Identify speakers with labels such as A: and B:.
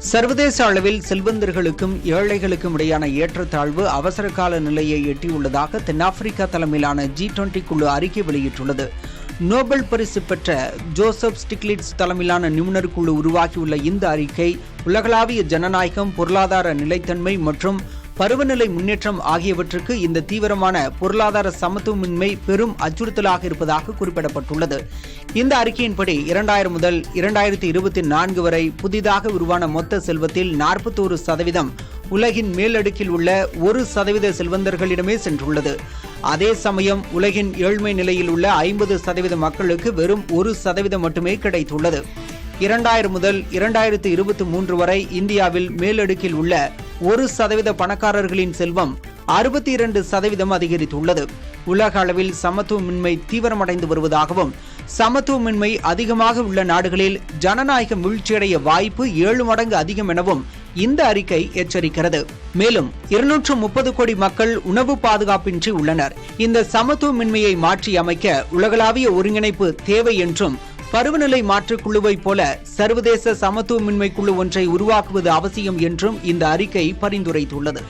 A: சர்வதேச அளவில் செல்வந்தர்களுக்கும் ஏழைகளுக்கும் இடையான ஏற்றத்தாழ்வு அவசரகால நிலையை எட்டியுள்ளதாக தென்னாப்பிரிக்கா தலைமையிலான G20 குழு அறிக்கை வெளியிட்டுள்ளது. நோபல் பரிசு பெற்ற ஜோசப் ஸ்டிக்லிட்ஸ் தலைமையிலான நிபுணர் குழு உருவாக்கியுள்ள இந்த அறிக்கை உலகளாவிய ஜனநாயகம், பொருளாதார நிலைத்தன்மை மற்றும் பருவநிலை முன்னேற்றம் ஆகியவற்றுக்கு இந்த தீவிரமான பொருளாதார சமத்துவமின்மை பெரும் அச்சுறுத்தலாக இருப்பதாக குறிப்பிடப்பட்டுள்ளது. இந்த அறிக்கையின்படி 2000 முதல் 2024 வரை புதிதாக உருவான மொத்த செல்வத்தில் 41% உலகின் மேலடுக்கில் உள்ள 1% செல்வந்தர்களிடமே சென்றுள்ளது. அதே சமயம் உலகின் ஏழ்மை நிலையில் உள்ள 50% மக்களுக்கு வெறும் 1% மட்டுமே கிடைத்துள்ளது. 2000 முதல் 2023 வரை இந்தியாவில் மேலடுக்கில் உள்ள 1% பணக்காரர்களின் செல்வம் 62% அதிகரித்துள்ளது. உலக அளவில் சமத்துவமின்மை தீவிரமடைந்து வருவதாகவும், சமத்துவமின்மை அதிகமாக உள்ள நாடுகளில் ஜனநாயகம் வீழ்ச்சியடைய வாய்ப்பு 7 மடங்கு அதிகம் எனவும் இந்த அறிக்கை எச்சரிக்கிறது. மேலும் 230 கோடி மக்கள் உணவு பாதுகாப்பின்றி உள்ளனர். இந்த சமத்துவமின்மையை மாற்றி அமைக்க உலகளாவிய ஒருங்கிணைப்பு தேவை என்றும், பருவநிலை மாற்றுக் குழுவைப் போல சர்வதேச சமத்துவமின்மை குழு ஒன்றை உருவாக்குவது அவசியம் என்றும் இந்த அறிக்கை பரிந்துரைத்துள்ளது.